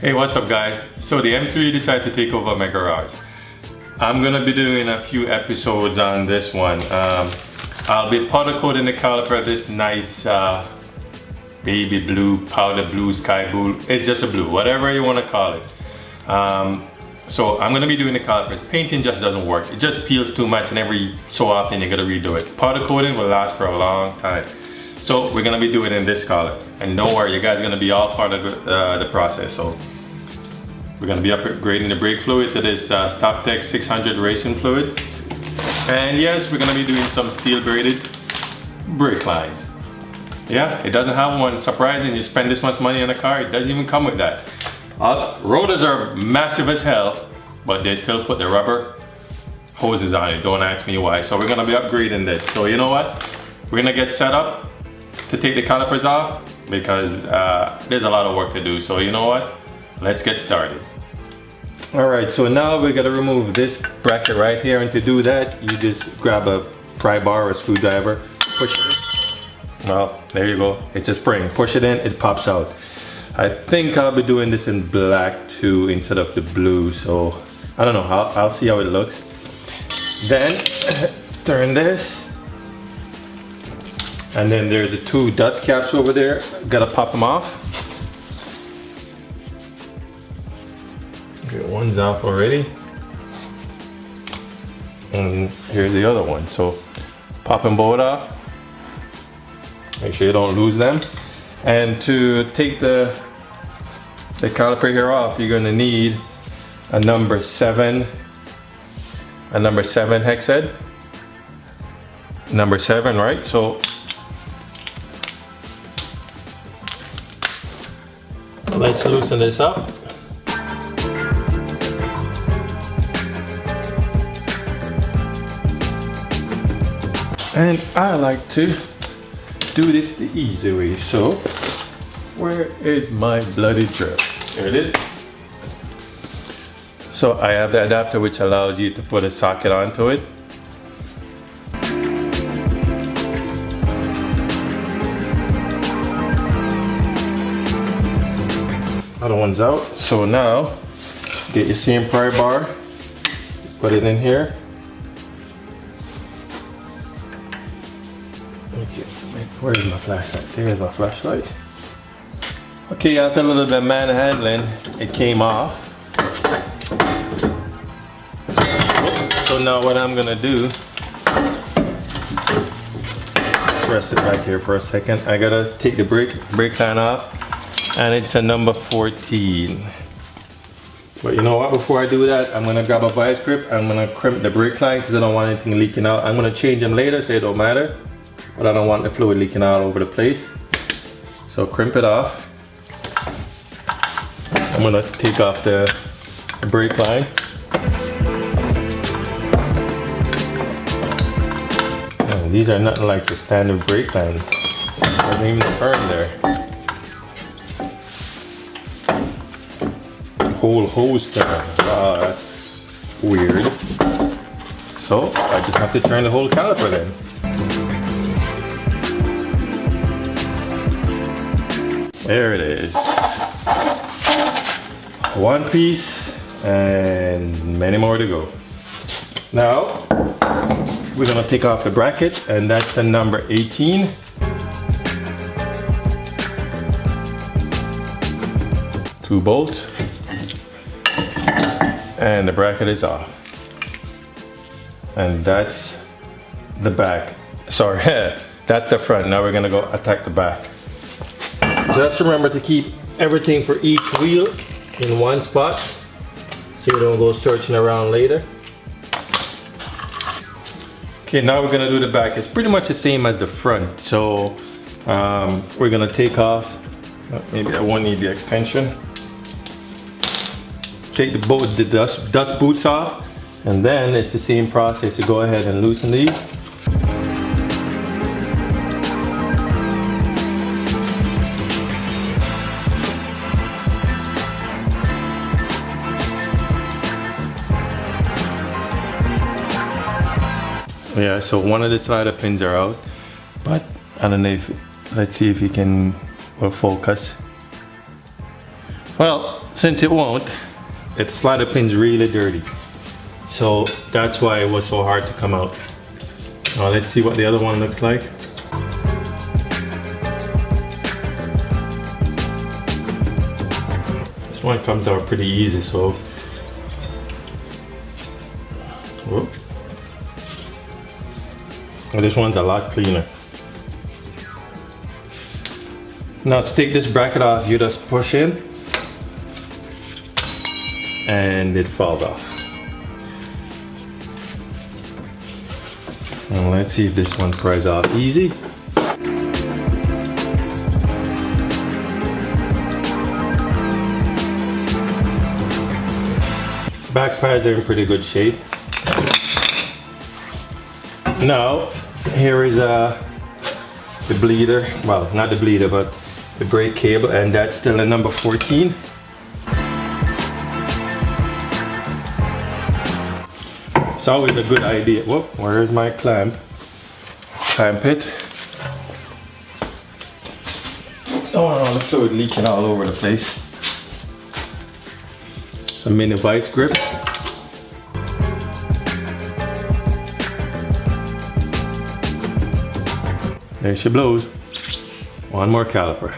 Hey, what's up guys? So the M3 decided to take over my garage. I'm gonna be doing a few episodes on this one. I'll be powder coating the caliper this nice baby blue, powder blue, sky blue. It's just a blue, whatever you wanna call it. So I'm gonna be doing the calipers. Painting just doesn't work. It just peels too much and every so often you gotta redo it. Powder coating will last for a long time. So we're gonna be doing it in this color. And don't worry, you guys are gonna be all part of the process. So we're gonna be upgrading the brake fluid to this StopTech 600 racing fluid. And yes, we're gonna be doing some steel braided brake lines. Yeah, it doesn't have one. Surprising, you spend this much money on a car, it doesn't even come with that. Rotors are massive as hell, but they still put the rubber hoses on it. Don't ask me why. So we're gonna be upgrading this. So you know what? We're gonna get set up to take the calipers off because there's a lot of work to do. So you know what? Let's get started. All right, so now we gotta remove this bracket right here, and to do that, you just grab a pry bar or a screwdriver, push it in. Well, there you go. It's a spring. Push it in, it pops out. I think I'll be doing this in black too instead of the blue. So I don't know. I'll see how it looks. Then turn this. And then there's the two dust caps over there. Gotta pop them off. Okay, one's off already. And here's the other one. So pop them both off. Make sure you don't lose them. And to take the caliper here off, you're gonna need a number 7 hex head. Number 7, right? So let's loosen this up. And I like to do this the easy way. So where is my bloody drill? There it is. So I have the adapter which allows you to put a socket onto it. Other one's out. So now get your same pry bar, put it in here. Okay, where's my flashlight? There's my flashlight. Okay, after a little bit of manhandling, it came off. So now what I'm gonna do, let's rest it back here for a second. I gotta take the brake line off. And it's a number 14. But you know what, before I do that, I'm gonna grab a vice grip. I'm gonna crimp the brake line because I don't want anything leaking out. I'm gonna change them later so it don't matter. But I don't want the fluid leaking out over the place. So crimp it off. I'm gonna take off the brake line. Oh, these are nothing like the standard brake line. Doesn't even turn there. Whole hose turn. Wow, that's weird. So I just have to turn the whole caliper then. There it is. One piece and many more to go. Now we're gonna take off the bracket, and that's a number 18. Two bolts. And the bracket is off. And that's the back. Sorry, that's the front. Now we're gonna go attack the back. Just remember to keep everything for each wheel in one spot so you don't go searching around later. Okay, now we're gonna do the back. It's pretty much the same as the front. So we're gonna take off, maybe I won't need the extension. Take the dust boots off, and then it's the same process. You go ahead and loosen these. Yeah, so one of the slider pins are out, but I don't know if, let's see if you can focus. Well, since it won't, its slider pin's really dirty. So that's why it was so hard to come out. Now let's see what the other one looks like. This one comes out pretty easy, so. Whoop. And this one's a lot cleaner. Now to take this bracket off, you just push in and it falls off. And let's see if this one pries off easy. Back pads are in pretty good shape. Now, here is the bleeder. Well, not the bleeder, but the brake cable, and that's still a number 14. It's always a good idea. Whoop, where's my clamp? Clamp it. Don't want all the fluid leaking all over the place. A mini vice grip. There she blows. One more caliper.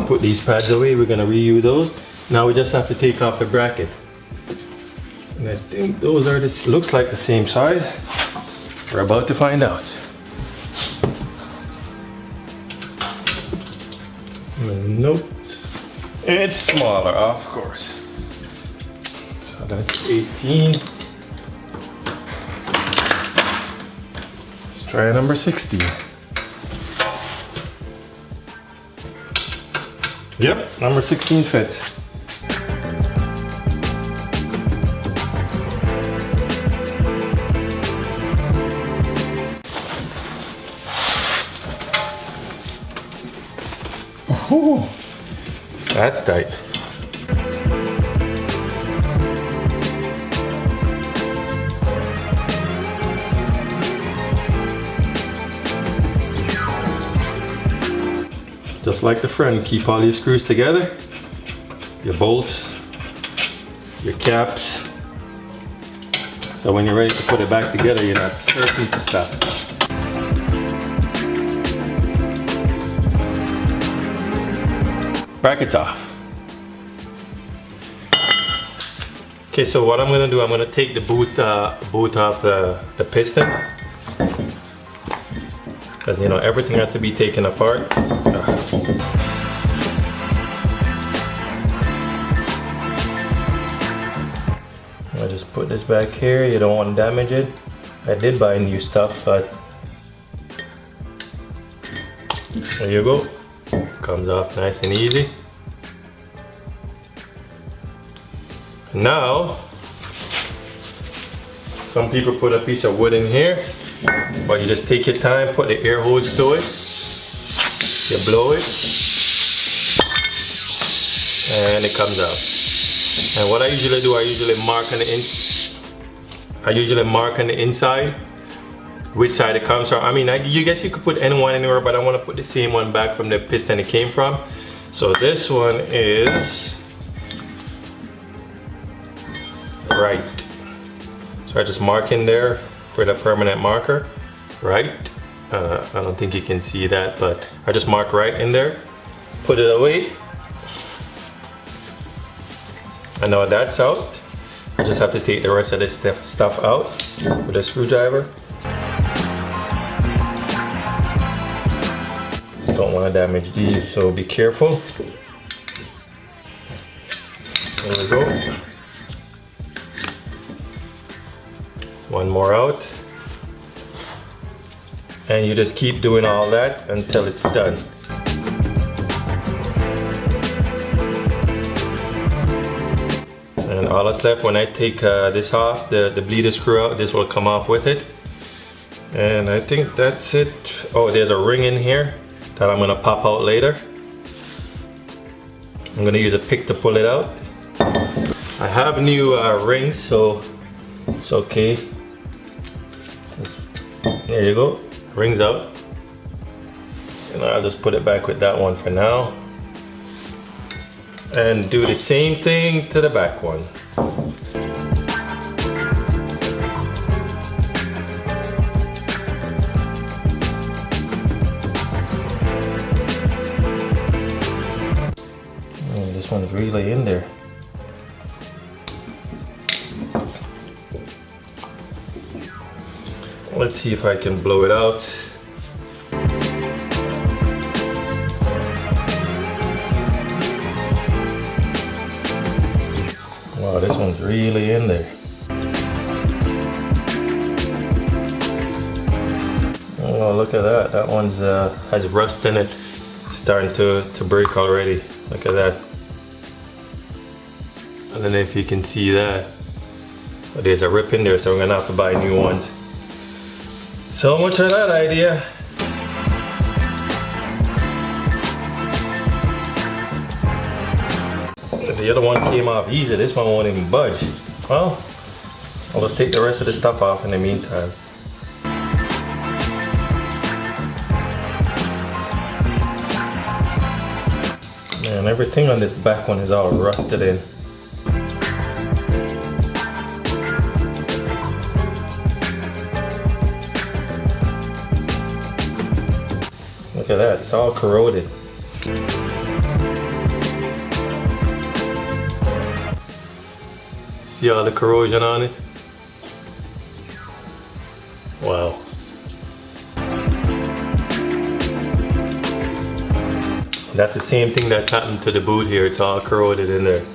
Put these pads away, we're gonna reuse those. Now we just have to take off the bracket. And I think those are this looks like the same size. We're about to find out. Nope. It's smaller, of course. So that's 18. Let's try number 16. Yep, number 16 fits. Ooh, that's tight. Just like the front, keep all your screws together, your bolts, your caps, so when you're ready to put it back together, you're not searching for stuff. Brackets off. Okay, so what I'm gonna do, I'm gonna take the boot off the piston, because you know everything has to be taken apart. I'll just put this back here. You don't want to damage it. I did buy new stuff, but there you go. Comes off nice and easy. Now, some people put a piece of wood in here, but you just take your time, put the air hose to it, you blow it, and it comes out. And what I usually do, I usually mark on the inside which side it comes from. I mean, you guess you could put any one anywhere, but I want to put the same one back from the piston it came from. So this one is right. So I just mark in there for the permanent marker, right? I don't think you can see that, but I just mark right in there, put it away. And now that's out. I just have to take the rest of this stuff out with a screwdriver. Don't want to damage these, so be careful. There we go. One more out. And you just keep doing all that until it's done. And all that's left, when I take this off, the bleeder screw out, this will come off with it. And I think that's it. Oh, there's a ring in here that I'm gonna pop out later. I'm gonna use a pick to pull it out. I have new rings, so it's okay. There you go, rings out. And I'll just put it back with that one for now. And do the same thing to the back one. Oh, this one's really in there. Let's see if I can blow it out. Wow, this one's really in there. Oh, look at that. That one's has rust in it. Starting to break already. Look at that. I don't know if you can see that. But there's a rip in there, so we're gonna have to buy new ones. So much for that idea. The other one came off easy. This one won't even budge. Well, I'll just take the rest of the stuff off in the meantime. Man, everything on this back one is all rusted in. Look at that, it's all corroded. See all the corrosion on it? Wow. That's the same thing that's happened to the boot here. It's all corroded in there.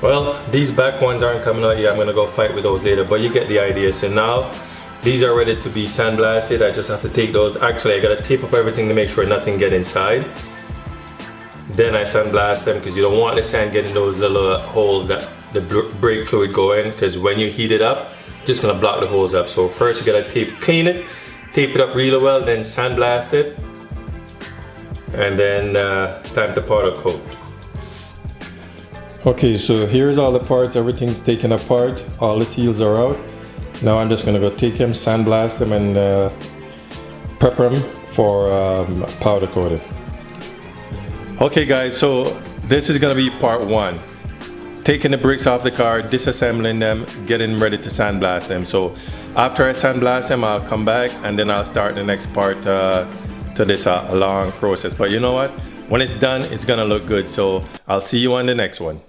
Well, these back ones aren't coming out yet. I'm gonna go fight with those later, but you get the idea. So now, these are ready to be sandblasted. I just have to take those. Actually, I gotta tape up everything to make sure nothing get inside. Then I sandblast them because you don't want the sand getting those little holes that the brake fluid go in, because when you heat it up, it's just gonna block the holes up. So first you gotta clean it, tape it up really well, then sandblast it. And then time to powder coat. Okay, so here's all the parts, everything's taken apart, all the seals are out. Now I'm just gonna go take them, sandblast them, and prep them for powder coating. Okay guys, so this is gonna be part one. Taking the bricks off the car, disassembling them, getting ready to sandblast them. So after I sandblast them, I'll come back and then I'll start the next part to this long process. But you know what? When it's done, it's gonna look good. So I'll see you on the next one.